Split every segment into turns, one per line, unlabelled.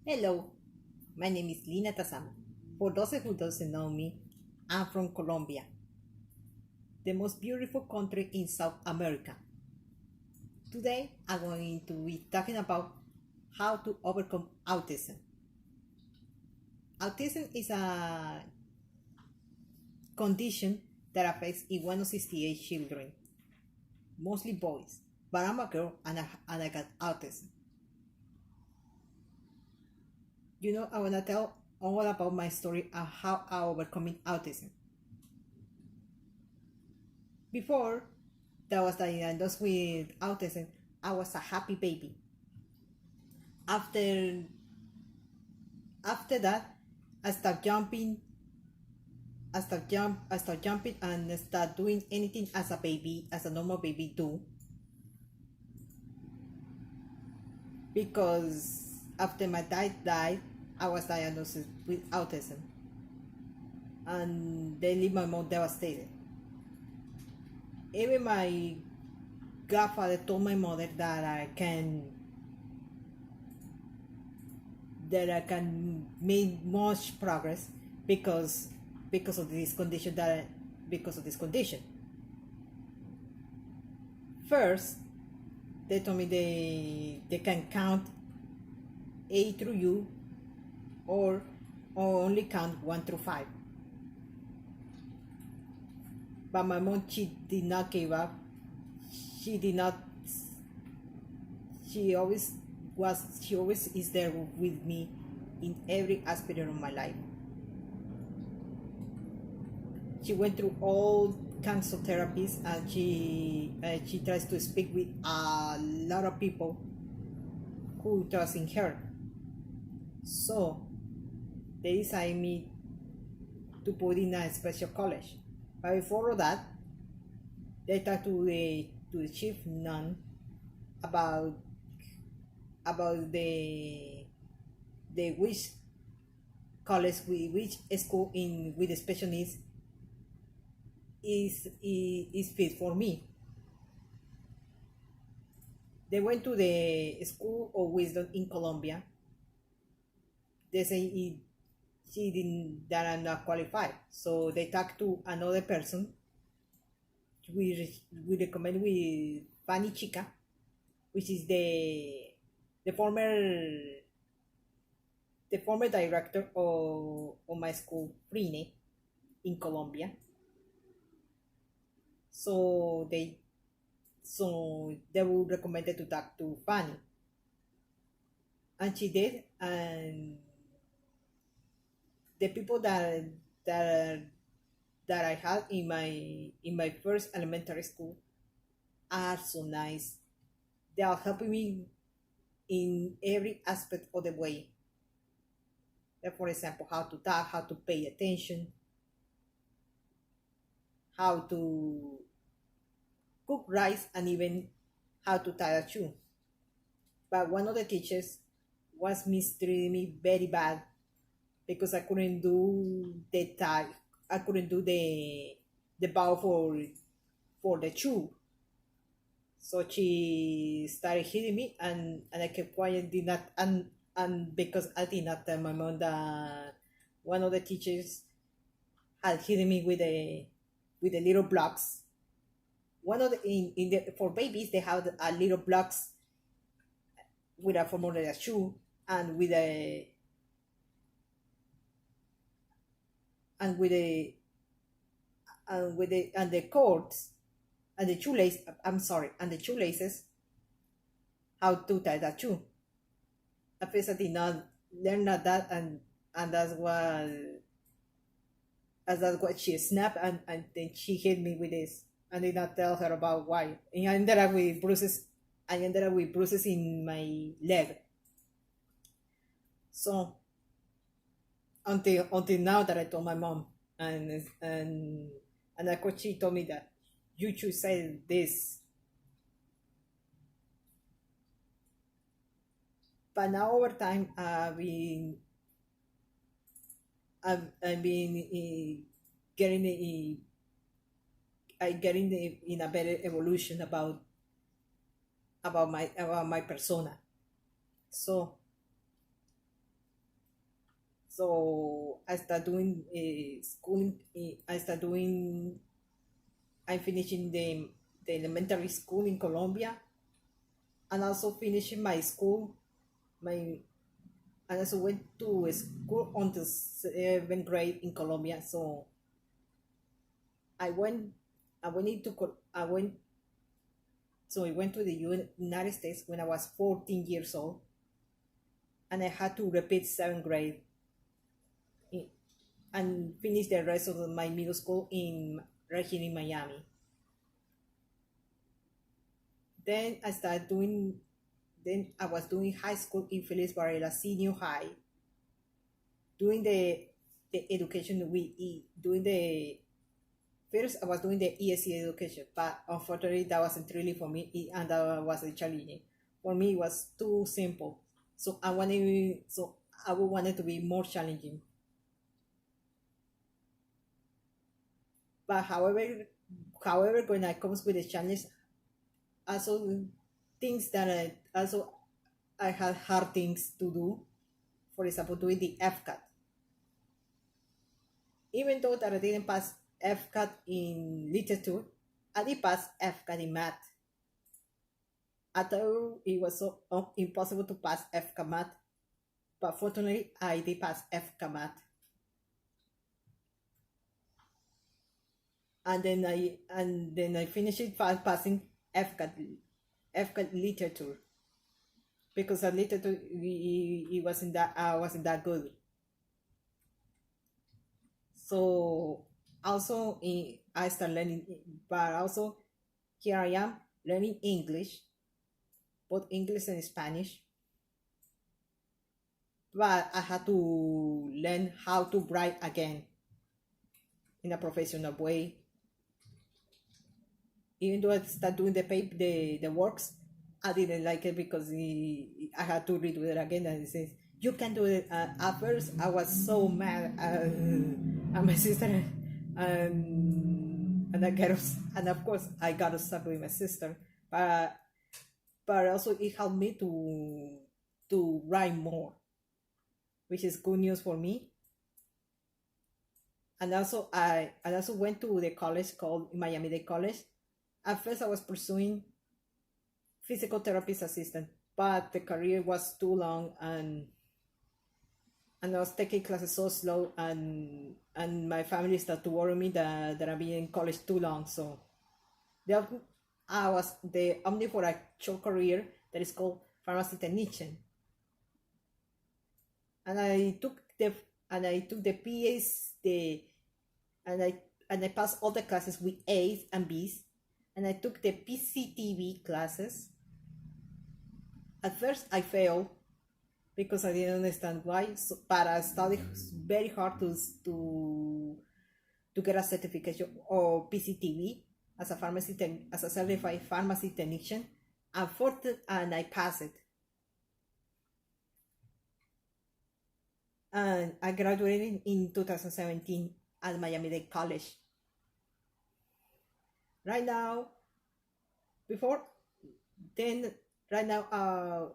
Hello, my name is Lina Tazama. For those who doesn't know me, I'm from Colombia, the most beautiful country in South America. Today, I'm going to be talking about how to overcome autism. Autism is a condition that affects 168 children, mostly boys, but I'm a girl and I got autism. I want to tell all about my story of how I overcoming autism. Before that was diagnosed with autism, I was a happy baby. After after that, I start jumping, I start jumping and start doing anything as a baby, as a normal baby do. Because after my dad died, I was diagnosed with autism, and they leave my mom devastated. Even my grandfather told my mother that I can make much progress because because of this condition that because of this condition. First, they told me they can count A through U, or only count 1 through 5. But my mom, she did not give up. She did not. She always is there with me in every aspect of my life. She went through all kinds of therapies, and she tries to speak with a lot of people who trust in her. So they decided me to put in a special college. But before that, they talked to the chief nun about the which college, which school in with the special needs is fit for me. They went to the School of Wisdom in Colombia. They say she didn't that I'm not qualified. So they talked to another person. We recommend with Fanny Chica, which is the former the former director of my school, Prine, in Colombia. So they would recommend to talk to Fanny, and she did. And the people that that I had in my first elementary school are so nice. They are helping me in every aspect of the way. Like, for example, how to talk, how to pay attention, how to cook rice, and even how to tie a shoe. But one of the teachers was mistreating me very bad because I couldn't do the tie. I couldn't do the bow for the shoe. So she started hitting me, and I kept quiet. Did not and because I did not tell my mom that one of the teachers had hit me with the little blocks. One of the in the for babies they have a little blocks with a form of a shoe, and with a and with a and the cords and the shoelace. I'm sorry, and the shoelaces, how to tie that shoe. At first, I did not learn that, and that's what she snapped, and then she hit me with this. I did not tell her about why. And I ended up with bruises. I ended up with bruises in my leg. So until now that I told my mom, and of course she told me that you should say this. But now over time, I've been getting getting in a better evolution about my persona. So So I start doing schooling. I start doing. I'm finishing the elementary school in Colombia, and also finishing my school. My and also went to a school until seventh grade in Colombia. So I went. I went into. I went. So I went to the United States when I was 14 years old, and I had to repeat seventh grade in, and finish the rest of my middle school in right here in Miami. Then I started doing. Then I was doing high school in Feliz Varela Senior High, doing the education doing the first I was doing the ESC education, but unfortunately that wasn't really for me, and that wasn't challenging. For me, it was too simple. So I would want it to be more challenging. But however, when it comes with the challenges, also things that I had hard things to do. For example, doing the FCAT. Even though that I didn't pass FCAT in literature, I did pass FCAT in math. I thought it was so impossible to pass FCAT math, but fortunately I did pass FCAT math. And then I finished it passing FCAT literature, because at literature it wasn't that I wasn't that good. So also I started learning, but also here I am learning English, both English and Spanish. But I had to learn how to write again in a professional way. Even though I started doing the works, I didn't like it because I had to redo it again. And it says you can do it. At first, I was so mad at my sister, and I got and of course I got stuck with my sister. But also it helped me to write more, which is good news for me. And also went to the college called Miami Dade College. At first, I was pursuing physical therapist assistant, but the career was too long, and I was taking classes so slow, and my family started to worry me that I've been in college too long. So the I was the only for a short career that is called pharmacy technician, and I took the PAs and I and I passed all the classes with A's and B's, and I took the PCTV classes. At first, I failed because I didn't understand why, but I studied very hard to get a certification or PCTV as a as a certified pharmacy technician, and I passed it, and I graduated in 2017 at Miami Dade College. Right now, before then, right now,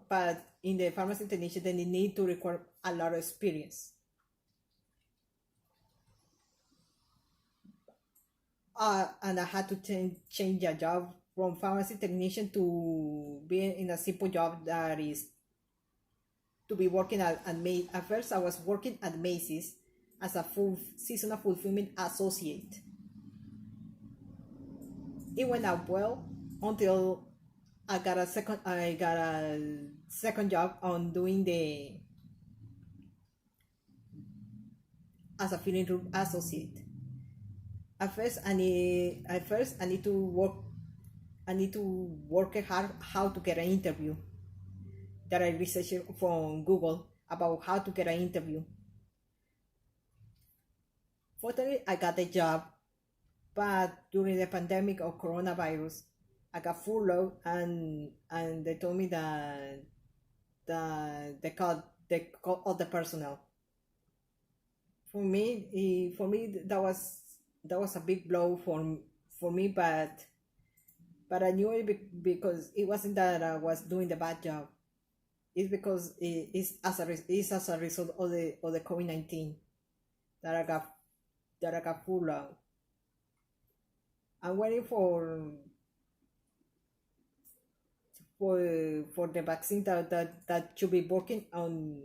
but in the pharmacy technician, then you need to require a lot of experience. And I had to change a job from pharmacy technician to being in a simple job that is to be working at first I was working at Macy's as a full seasonal fulfillment associate. It went out well until I got a second job on doing the as a filling room associate. At first I need to work hard how to get an interview, that I researched from Google about how to get an interview. Fortunately, I got the job, but during the pandemic of coronavirus, I got furloughed, and they told me that they called all the personnel. For me, that was a big blow for me, but I knew it because it wasn't that I was doing the bad job. It's because it's as a result of the COVID-19 that I got full out. I'm waiting for the vaccine that should be working on,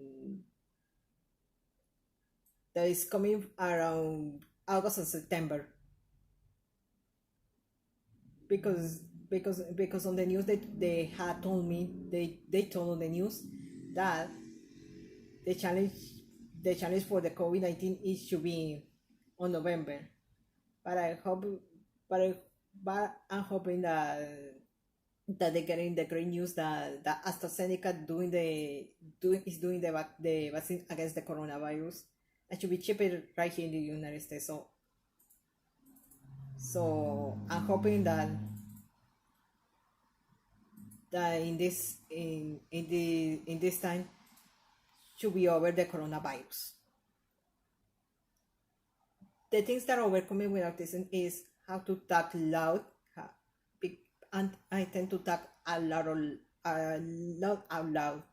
that is coming around August and September, because because on the news they had told me, they told on the news that the challenge the challenge for the COVID-19 is to be on November. But I hope, but I, but I'm hoping that they're getting the great news that AstraZeneca is doing the vaccine against the coronavirus. It should be cheaper right here in the United States. So I'm hoping that in this time should be over the coronavirus. The things that are overcoming with autism is how to talk loud, and I tend to talk a lot out loud.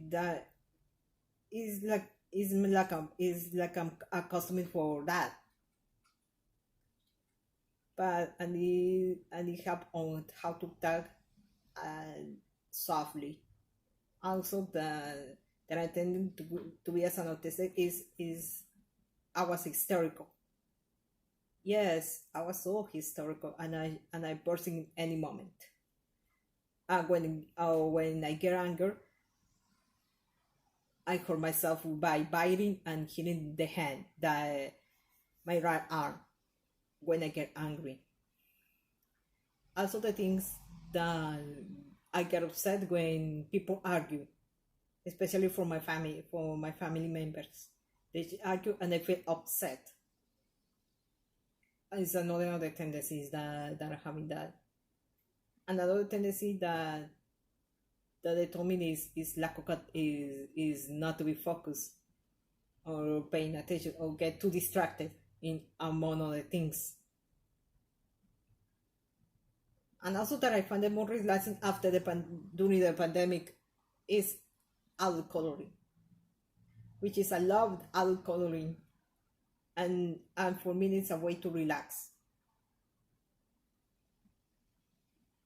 That is like I'm accustomed for that, but I need help on how to talk uh, softly. Also, that I tend to be as an autistic is I was hysterical. Yes, I was so hysterical, and I burst in any moment. When I get angry, I hurt myself by biting and hitting the hand, my right arm, when I get angry. Also, the things that I get upset when people argue, especially for my family members. They argue and I feel upset. It's another tendencies that are having that. Another tendency that they told me is lack of is not to be focused or paying attention or get too distracted in among other things. And also that I find it more relaxing after during the pandemic is adult coloring, which is I love adult coloring, and for me it's a way to relax.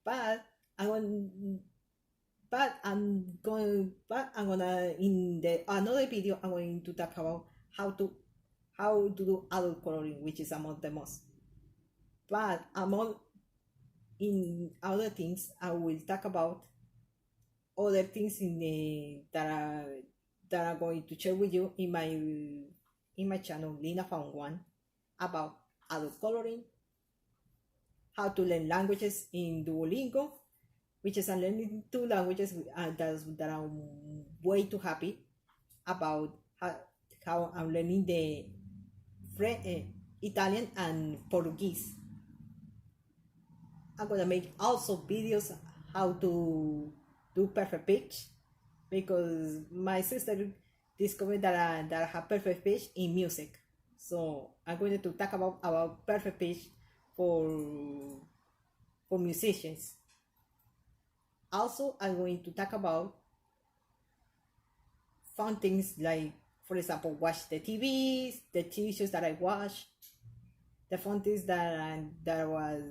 But I want but I'm gonna in the another video I'm going to talk about how to do adult coloring, which is among the most. But among in other things I will talk about other things in the that are going to share with you in my channel Lina Found One, about adult coloring, how to learn languages in Duolingo, which is I'm learning two languages that I'm way too happy about, how I'm learning the Italian and Portuguese. I'm gonna make also videos how to do perfect pitch, because my sister discovered that I have perfect pitch in music. So I'm going to talk about perfect pitch for musicians. Also, I'm going to talk about fun things like, for example, watch the TV shows that I watch, the fun things that was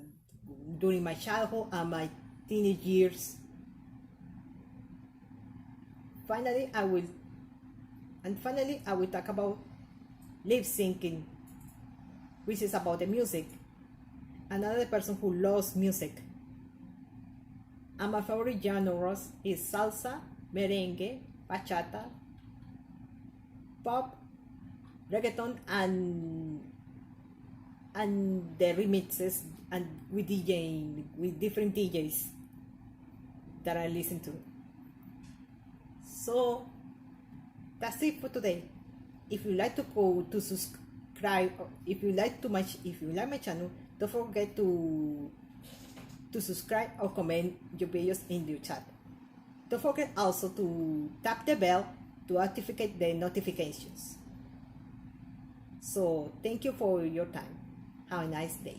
during my childhood and my teenage years. Finally, I will talk about lip syncing, which is about the music. Another person who loves music. And my favorite genres is salsa, merengue, bachata, pop, reggaeton, and the remixes, and with different DJs that I listen to. So that's it for today. If you like to go to subscribe, if you like my channel, don't forget to subscribe or comment your videos in the chat. Don't forget also to tap the bell to activate the notifications. So thank you for your time. Have a nice day.